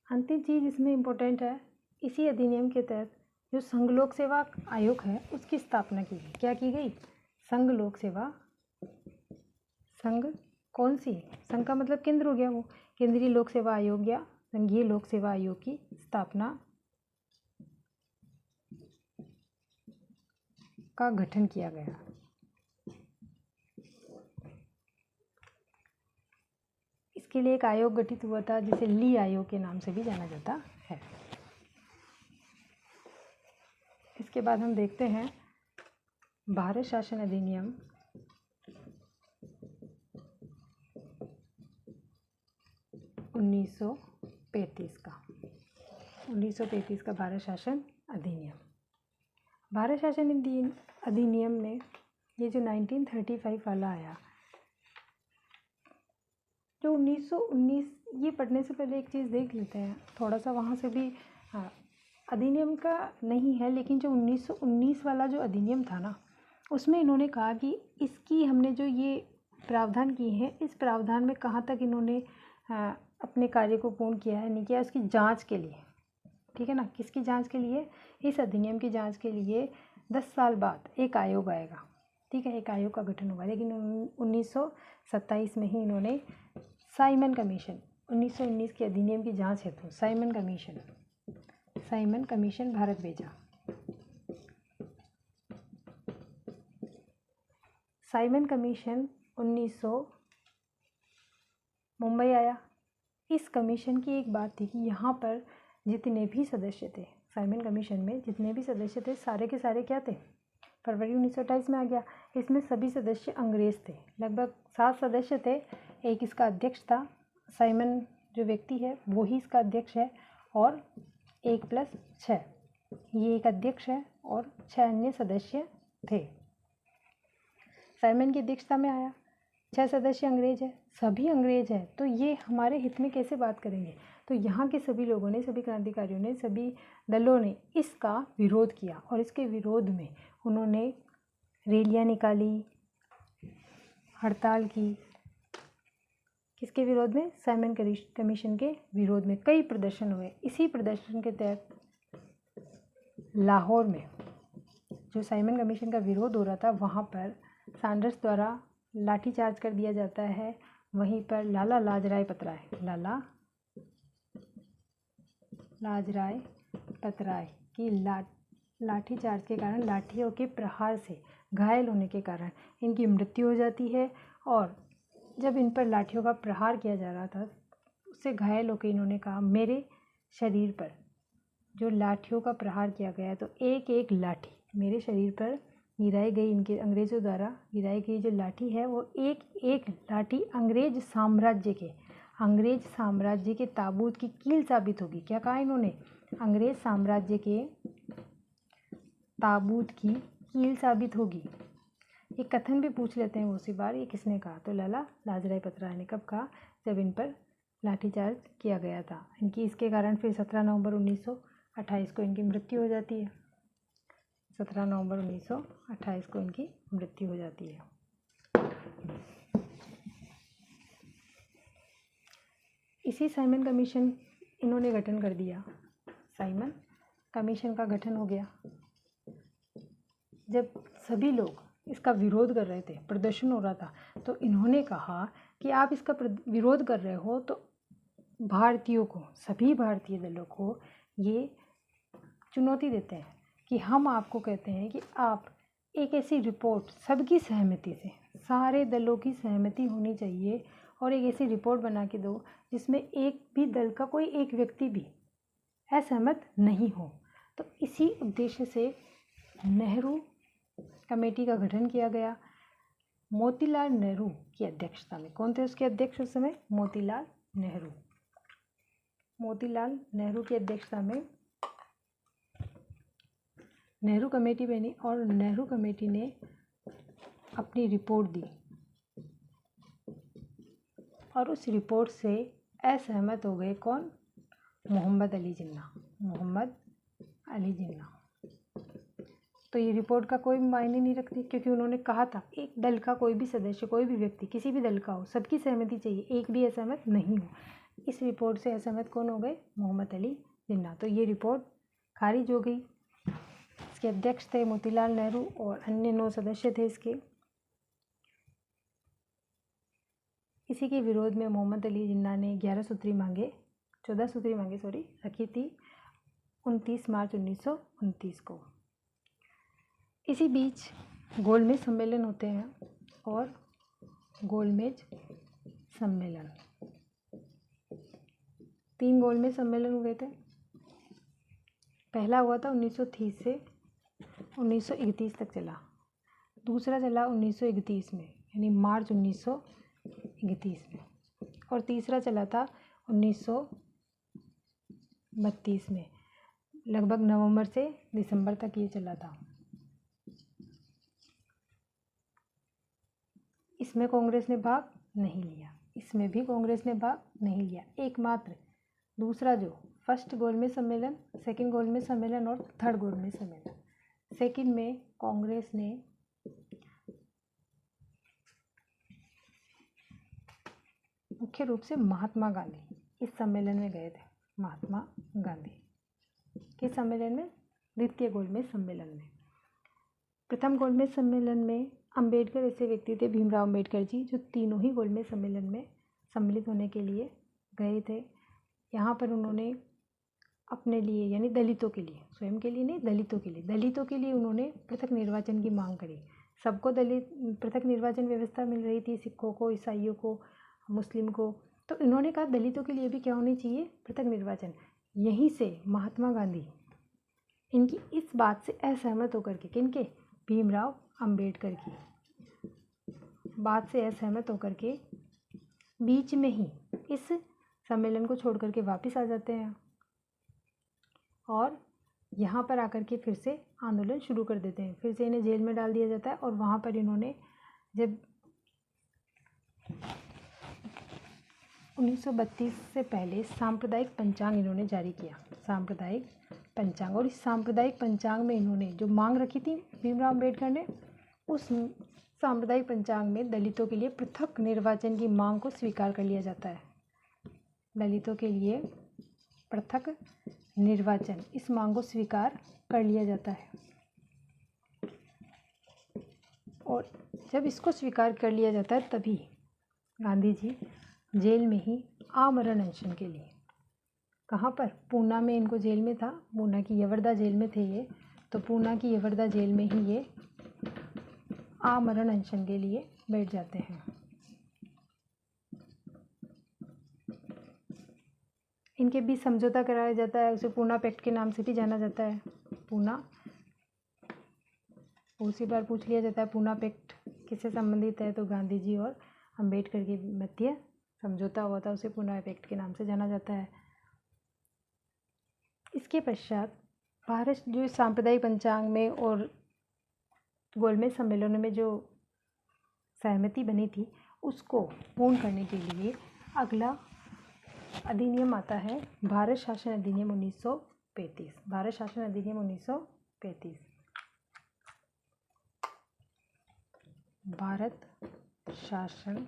अंतिम चीज़ इसमें इम्पोर्टेंट है, इसी अधिनियम के तहत जो संघ लोक सेवा आयोग है उसकी स्थापना की गई। क्या की गई? संघ कौन सी? संघ का मतलब केंद्र हो गया, वो केंद्रीय लोक सेवा आयोग या संघीय लोक सेवा आयोग की स्थापना का गठन किया गया। इसके लिए एक आयोग गठित हुआ था जिसे ली आयोग के नाम से भी जाना जाता है। इसके बाद हम देखते हैं भारत शासन अधिनियम 1935 का भारत शासन अधिनियम। भारत शासन अधिनियम में ये जो 1935 वाला आया, जो 1919, ये पढ़ने से पहले एक चीज़ देख लेते हैं थोड़ा सा, वहाँ से भी अधिनियम का नहीं है, लेकिन जो 1919 वाला जो अधिनियम था ना, उसमें इन्होंने कहा कि इसकी हमने जो ये प्रावधान किए हैं, इस प्रावधान में कहाँ तक इन्होंने अपने कार्य को पूर्ण किया है, नहीं किया, उसकी जांच के लिए ठीक है ना। किसकी जांच के लिए? इस अधिनियम की जांच के लिए 10 साल बाद एक आयोग आएगा, ठीक है, एक आयोग का गठन होगा। लेकिन 1927 में ही इन्होंने साइमन कमीशन, 1919 के अधिनियम की जांच हेतु साइमन कमीशन भारत भेजा। साइमन कमीशन 1900 मुंबई आया। इस कमीशन की एक बात थी कि यहाँ पर जितने भी सदस्य थे, साइमन कमीशन में जितने भी सदस्य थे, सारे के सारे क्या थे? फरवरी 1928 में आ गया। इसमें सभी सदस्य अंग्रेज़ थे। लगभग 7 सदस्य थे। एक इसका अध्यक्ष था, साइमन जो व्यक्ति है वो ही इसका अध्यक्ष है, और 1+6 ये एक अध्यक्ष है और 6 अन्य सदस्य थे। साइमन की अध्यक्षता में आया। 6 सदस्य अंग्रेज है, सभी अंग्रेज हैं, तो ये हमारे हित में कैसे बात करेंगे? तो यहाँ के सभी लोगों ने, सभी क्रांतिकारियों ने, सभी दलों ने इसका विरोध किया, और इसके विरोध में उन्होंने रैलियाँ निकाली, हड़ताल की। किसके विरोध में? साइमन कमीशन के विरोध में कई प्रदर्शन हुए। इसी प्रदर्शन के तहत लाहौर में जो साइमन कमीशन का विरोध हो रहा था, वहाँ पर सैंडर्स द्वारा लाठीचार्ज कर दिया जाता है। वहीं पर लाला लाजराय पतराय की लाठीचार्ज के कारण, लाठियों के प्रहार से घायल होने के कारण इनकी मृत्यु हो जाती है। और जब इन पर लाठियों का प्रहार किया जा रहा था, उससे घायल होकर इन्होंने कहा, मेरे शरीर पर जो लाठियों का प्रहार किया गया है, तो एक एक लाठी मेरे शरीर पर गिराई गई, इनके अंग्रेज़ों द्वारा गिराई गई जो लाठी है, वो एक एक लाठी अंग्रेज साम्राज्य के ताबूत की कील साबित होगी। क्या कहा इन्होंने? अंग्रेज साम्राज्य के ताबूत की कील साबित होगी। ये कथन भी पूछ लेते हैं वो उसी बार, ये किसने कहा? तो लाला लाजराय पतराय ने। कब कहा? जब इन पर लाठीचार्ज किया गया था। इनकी इसके कारण फिर 17 नवंबर 1928 को इनकी मृत्यु हो जाती है। 17 नवंबर 1928 को इनकी मृत्यु हो जाती है। इसी साइमन कमीशन इन्होंने गठन कर दिया। साइमन कमीशन का गठन हो गया। जब सभी लोग इसका विरोध कर रहे थे, प्रदर्शन हो रहा था, तो इन्होंने कहा कि आप इसका विरोध कर रहे हो तो भारतीयों को, सभी भारतीय दलों को ये चुनौती देते हैं कि हम आपको कहते हैं कि आप एक ऐसी रिपोर्ट सबकी सहमति से, सारे दलों की सहमति होनी चाहिए, और एक ऐसी रिपोर्ट बना के दो जिसमें एक भी दल का कोई एक व्यक्ति भी असहमत नहीं हो। तो इसी उद्देश्य से नेहरू कमेटी का गठन किया गया। मोतीलाल नेहरू की अध्यक्षता में। कौन थे उसके अध्यक्ष उस समय? मोतीलाल नेहरू की अध्यक्षता में नेहरू कमेटी बनी, और नेहरू कमेटी ने अपनी रिपोर्ट दी, और उस रिपोर्ट से असहमत हो गए कौन? मोहम्मद अली जिन्ना। तो ये रिपोर्ट का कोई मायने नहीं रखती, क्योंकि उन्होंने कहा था एक दल का कोई भी सदस्य, कोई भी व्यक्ति, किसी भी दल का हो, सबकी सहमति चाहिए, एक भी असहमत नहीं हो। इस रिपोर्ट से असहमत कौन हो गए? मोहम्मद अली जिन्ना। तो ये रिपोर्ट खारिज हो गई। इसके अध्यक्ष थे मोतीलाल नेहरू और अन्य 9 सदस्य थे इसके। इसी के विरोध में मोहम्मद अली जिन्ना ने 14 सूत्री मांगे रखी थी 29 मार्च 1929 को। इसी बीच गोलमेज सम्मेलन होते हैं, और गोलमेज सम्मेलन 3 गोलमेज सम्मेलन हुए थे। पहला हुआ था 1930 से 1931 तक चला। दूसरा चला 1931 में, यानी मार्च 1931 में, और तीसरा चला था 1932 में। लगभग नवंबर से दिसंबर तक ये चला था। इसमें कांग्रेस ने भाग नहीं लिया, इसमें भी कांग्रेस ने भाग नहीं लिया। एकमात्र दूसरा जो फर्स्ट गोलमेज सम्मेलन, सेकंड गोलमेज सम्मेलन और थर्ड गोलमेज सम्मेलन, सेकंड में कांग्रेस ने मुख्य रूप से महात्मा गांधी इस सम्मेलन में गए थे। महात्मा गांधी किस सम्मेलन में? द्वितीय गोलमेज सम्मेलन में। प्रथम गोलमेज सम्मेलन में अंबेडकर ऐसे व्यक्ति थे, भीमराव अंबेडकर जी, जो तीनों ही गोलमेज सम्मेलन में सम्मिलित होने के लिए गए थे। यहाँ पर उन्होंने अपने लिए यानी दलितों के लिए, स्वयं के लिए नहीं, दलितों के लिए उन्होंने पृथक निर्वाचन की मांग करी। सबको पृथक निर्वाचन व्यवस्था मिल रही थी, सिखों को, ईसाइयों को, मुस्लिम को, तो इन्होंने कहा दलितों के लिए भी क्या होनी चाहिए? पृथक निर्वाचन। यहीं से महात्मा गांधी इनकी इस बात से असहमत होकर के, किनके? भीमराव अंबेडकर की बात से असहमत होकर के बीच में ही इस सम्मेलन को छोड़ करके वापस आ जाते हैं और यहाँ पर आकर के फिर से आंदोलन शुरू कर देते हैं। फिर से इन्हें जेल में डाल दिया जाता है और वहाँ पर इन्होंने जब 1932 से पहले सांप्रदायिक पंचांग इन्होंने जारी किया, सांप्रदायिक पंचांग। और इस सांप्रदायिक पंचांग में इन्होंने जो मांग रखी थी भीमराव अंबेडकर ने, उस सांप्रदायिक पंचांग में दलितों के लिए पृथक निर्वाचन की मांग को स्वीकार कर लिया जाता है। दलितों के लिए पृथक निर्वाचन, इस मांग को स्वीकार कर लिया जाता है। और जब इसको स्वीकार कर लिया जाता है तभी गांधी जी जेल में ही आमरण अनशन के लिए, कहाँ पर? पूना में इनको जेल में था, पूना की यवरदा जेल में थे ये, तो पूना की यवरदा जेल में ही ये आमरण अनशन के लिए बैठ जाते हैं। इनके बीच समझौता कराया जाता है, उसे पूना पैक्ट के नाम से भी जाना जाता है। पूना, उसी बार पूछ लिया जाता है पूना पैक्ट किससे संबंधित है, तो गांधी जी और अंबेडकर के मध्य समझौता हुआ था, उसे पूना पैक्ट के नाम से जाना जाता है। इसके पश्चात भारत जो सांप्रदायिक पंचांग में और गोलमेज सम्मेलनों में जो सहमति बनी थी उसको पूर्ण करने के लिए अगला अधिनियम आता है भारत शासन अधिनियम 1935। भारत शासन अधिनियम 1935। भारत शासन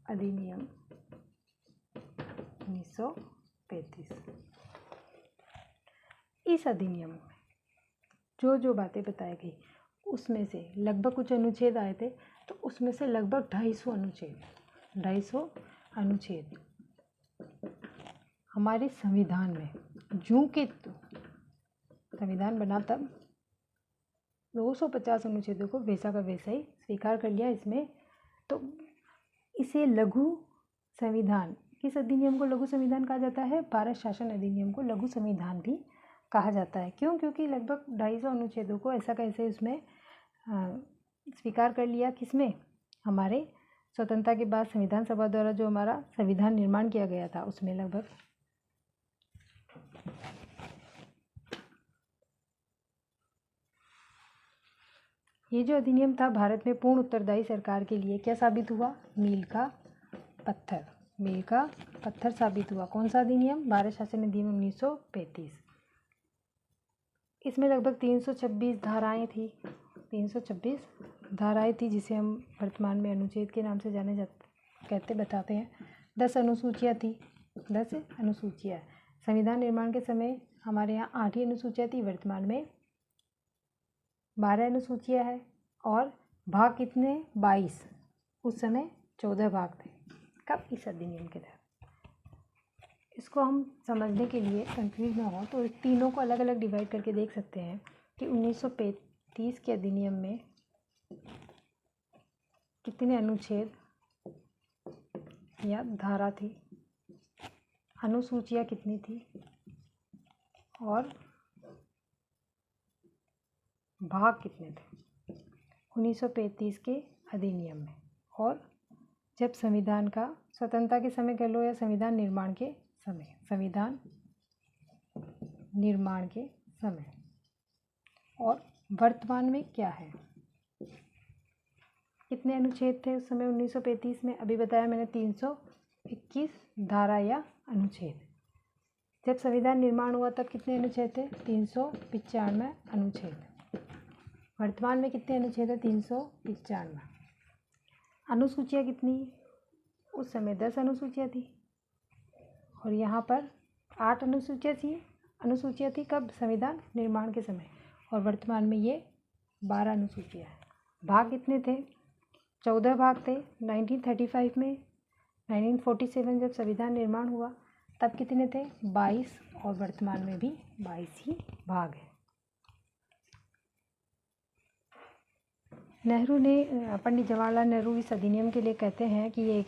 अधिनियम 1935। इस अधिनियम में जो बातें बताई गई उसमें से लगभग कुछ अनुच्छेद आए थे, तो उसमें से लगभग 250 अनुच्छेद हमारे संविधान में, जो कि संविधान बना तब 250 अनुच्छेदों को वैसा का वैसा ही स्वीकार कर लिया इसमें। तो इसे लघु संविधान, किस अधिनियम को लघु संविधान कहा जाता है? भारत शासन अधिनियम को लघु संविधान भी कहा जाता है। क्यों? क्योंकि लगभग 250 अनुच्छेदों को ऐसा कैसे उसमें स्वीकार कर लिया, किसमें? हमारे स्वतंत्रता के बाद संविधान सभा द्वारा जो हमारा संविधान निर्माण किया गया था उसमें लगभग। ये जो अधिनियम था भारत में पूर्ण उत्तरदायी सरकार के लिए क्या साबित हुआ? मील का पत्थर साबित हुआ। कौन सा अधिनियम? भारत शासन अधिनियम 1935। इसमें लगभग 326 धाराएं थी, 326 धाराएं थी, जिसे हम वर्तमान में अनुच्छेद के नाम से बताते हैं। 10 अनुसूचियाँ थी, 10 अनुसूचियाँ। संविधान निर्माण के समय हमारे यहाँ 8 ही अनुसूचियाँ थी, वर्तमान में 12 अनुसूचियाँ है। और भाग कितने? 22। उस समय 14 भाग थे। कब? इस अधिनियम के तहत। इसको हम समझने के लिए कंफ्यूज ना हो तो तीनों को अलग अलग डिवाइड करके देख सकते हैं कि 1935 के अधिनियम में कितने अनुच्छेद या धारा थी, अनुसूचियाँ कितनी थी और भाग कितने थे 1935 के अधिनियम में। और जब संविधान का स्वतंत्रता के समय कह लो या संविधान निर्माण के समय और वर्तमान में क्या है, कितने अनुच्छेद थे उस समय 1935 में? अभी बताया मैंने 321 धारा या अनुच्छेद। जब संविधान निर्माण हुआ तब कितने अनुच्छेद थे? 395 अनुच्छेद। वर्तमान में कितने अनुच्छेद है? 395। अनुसूचियाँ कितनी? उस समय 10 अनुसूचियाँ थी और यहाँ पर 8 अनुसूचियाँ थी कब? संविधान निर्माण के समय, और वर्तमान में ये 12 अनुसूचियाँ हैं। भाग कितने थे? 14 भाग थे 1935 में। 1947 जब संविधान निर्माण हुआ तब कितने थे? 22, और वर्तमान में भी 22 ही भाग हैं। नेहरू ने पंडित जवाहरलाल नेहरू इस अधिनियम के लिए कहते हैं कि ये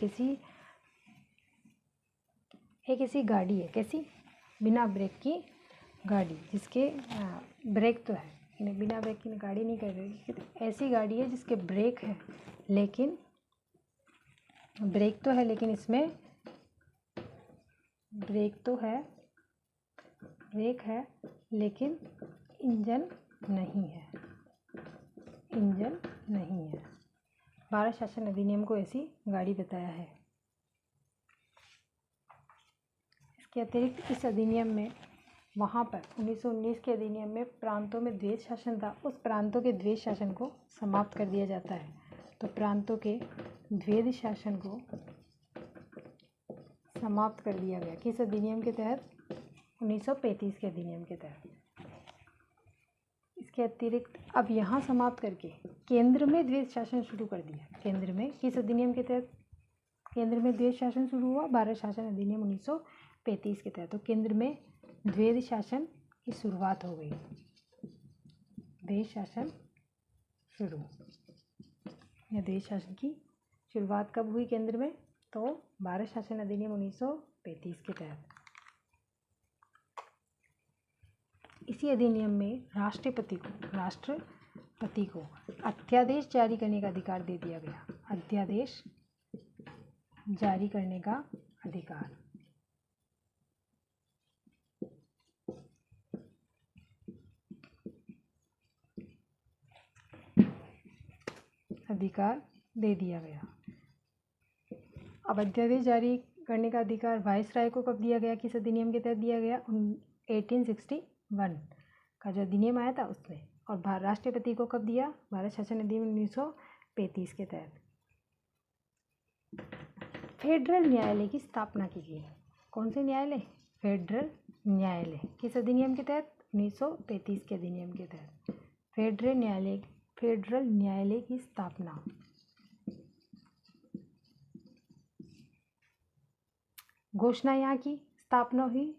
किसी गाड़ी है, कैसी? बिना ब्रेक की गाड़ी, जिसके ब्रेक तो है, बिना ब्रेक की गाड़ी नहीं कर रही, ऐसी गाड़ी है जिसके ब्रेक है, लेकिन ब्रेक तो है लेकिन इसमें ब्रेक है लेकिन इंजन नहीं है, भारत शासन अधिनियम को ऐसी गाड़ी बताया है। इसके अतिरिक्त इस अधिनियम में वहाँ पर 1919 के अधिनियम में प्रांतों में द्वैध शासन था, उस प्रांतों के द्वैध शासन को समाप्त कर दिया जाता है। तो प्रांतों के द्वैध शासन को समाप्त कर दिया गया किस अधिनियम के तहत? 1935 के अधिनियम के तहत। इसके अतिरिक्त अब यहाँ समाप्त करके केंद्र में द्वैध शासन शुरू कर दिया। केंद्र में किस अधिनियम के तहत केंद्र में द्वैध शासन शुरू हुआ? भारत शासन अधिनियम 1935 के तहत। तो केंद्र में द्वैध शासन की शुरुआत हो गई, द्वैध शासन शुरू, या द्वैध शासन की शुरुआत कब हुई केंद्र में? तो भारत शासन अधिनियम 1935 के तहत। इसी अधिनियम में राष्ट्रपति को अध्यादेश जारी करने का अधिकार दे दिया गया। अध्यादेश जारी करने का अधिकार दे दिया गया। अब अध्यादेश जारी करने का अधिकार वायसराय को कब दिया गया? किस अधिनियम के तहत दिया गया? 1861 का जो अधिनियम आया था उसमें। और राष्ट्रपति को कब दिया? भारत शासन अधिनियम 1935 के तहत। फेडरल न्यायालय की स्थापना की गई। कौन से न्यायालय? फेडरल न्यायालय। किस अधिनियम के तहत? 1935 के अधिनियम के तहत फेडरल न्यायालय की स्थापना। घोषणा यहाँ की स्थापना हुई,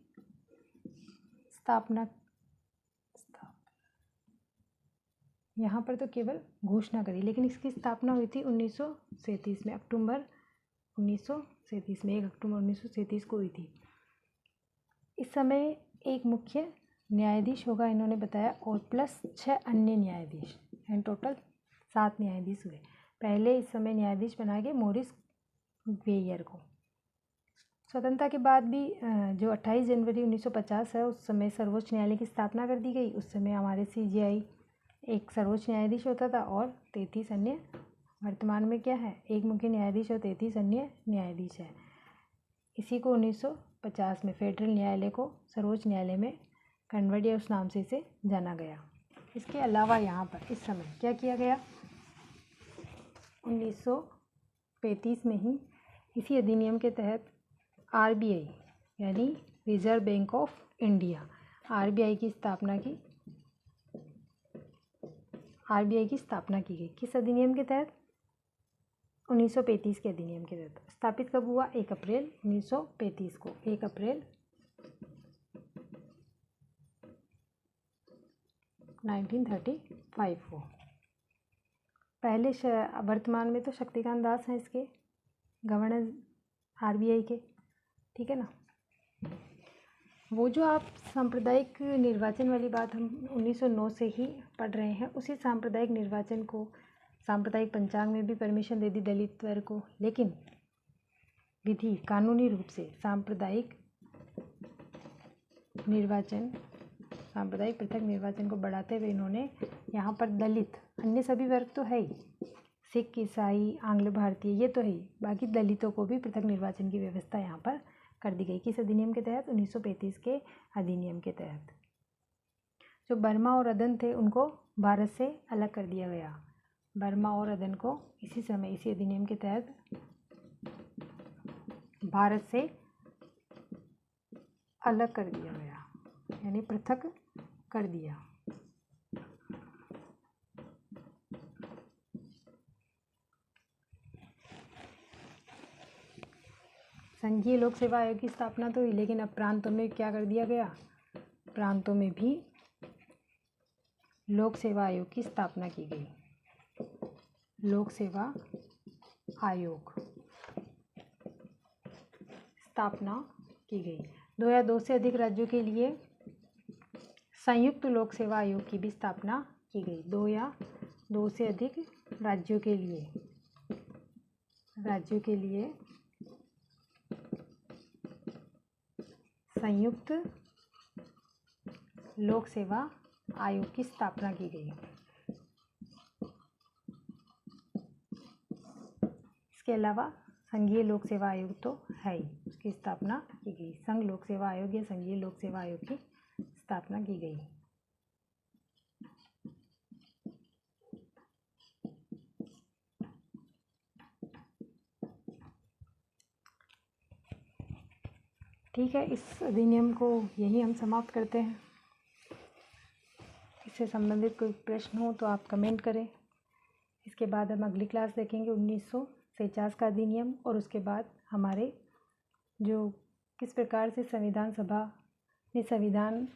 यहाँ पर तो केवल घोषणा करी, लेकिन इसकी स्थापना हुई थी 1937 में, अक्टूबर 1937 में, 1 अक्टूबर 1937 को हुई थी। इस समय एक मुख्य न्यायाधीश होगा, इन्होंने बताया, और प्लस 6 अन्य न्यायाधीश, एंड टोटल 7 न्यायाधीश हुए। पहले इस समय न्यायाधीश बनाए गए मॉरिस वेयर को। स्वतंत्रता के बाद भी जो 28 जनवरी 1950 है, उस समय सर्वोच्च न्यायालय की स्थापना कर दी गई। उस समय हमारे CJI एक सर्वोच्च न्यायाधीश होता था और 33 अन्य, वर्तमान में क्या है? एक मुख्य न्यायाधीश और 33 अन्य न्यायाधीश है। इसी को 1950 में फेडरल न्यायालय को सर्वोच्च न्यायालय में कन्वर्ट या उस नाम से इसे जाना गया। इसके अलावा यहाँ पर इस समय क्या किया गया? 1935 में ही इसी अधिनियम के तहत RBI यानी reserve bank of India, RBI की स्थापना की गई। किस अधिनियम के तहत? 1935 के अधिनियम के तहत। स्थापित कब हुआ? 1 अप्रैल 1935 को, 1 अप्रैल 1935 को। पहले वर्तमान में तो शक्तिकांत दास हैं इसके गवर्नर RBI के, ठीक है ना। वो जो आप सांप्रदायिक निर्वाचन वाली बात हम 1909 से ही पढ़ रहे हैं, उसी सांप्रदायिक निर्वाचन को सांप्रदायिक पंचांग में भी परमिशन दे दी दलित वर्ग को, लेकिन विधि कानूनी रूप से सांप्रदायिक पृथक निर्वाचन को बढ़ाते हुए इन्होंने यहाँ पर दलित, अन्य सभी वर्ग तो है ही, सिख, ईसाई, आंग्ल भारतीय, ये तो है ही, बाकी दलितों को भी पृथक निर्वाचन की व्यवस्था यहाँ पर कर दी गई। किस अधिनियम के तहत? 1935 के अधिनियम के तहत। जो बर्मा और अदन थे उनको भारत से अलग कर दिया गया। बर्मा और अदन को इसी समय इसी अधिनियम के तहत भारत से अलग कर दिया गया, यानी पृथक कर दिया। संघीय लोक सेवा आयोग की स्थापना तो हुई, लेकिन अब प्रांतों में क्या कर दिया गया, प्रांतों में भी लोक सेवा आयोग की स्थापना की गई। लोक सेवा आयोग स्थापना की गई। 2 या 2 से अधिक राज्यों के लिए संयुक्त लोक सेवा आयोग की भी स्थापना की गई। 2 या 2 से अधिक राज्यों के लिए संयुक्त लोक सेवा आयोग की स्थापना की गई। इसके अलावा संघीय लोक सेवा आयोग तो है ही, उसकी स्थापना की गई। संघ लोक सेवा आयोग या संघीय लोक सेवा आयोग की स्थापना की गई। ठीक है, इस अधिनियम को यही हम समाप्त करते हैं। इससे संबंधित कोई प्रश्न हो तो आप कमेंट करें। इसके बाद हम अगली क्लास देखेंगे 1949 का अधिनियम, और उसके बाद हमारे जो किस प्रकार से संविधान सभा ने संविधान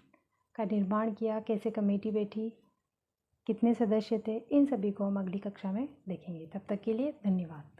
का निर्माण किया, कैसे कमेटी बैठी, कितने सदस्य थे, इन सभी को हम अगली कक्षा में देखेंगे। तब तक के लिए धन्यवाद।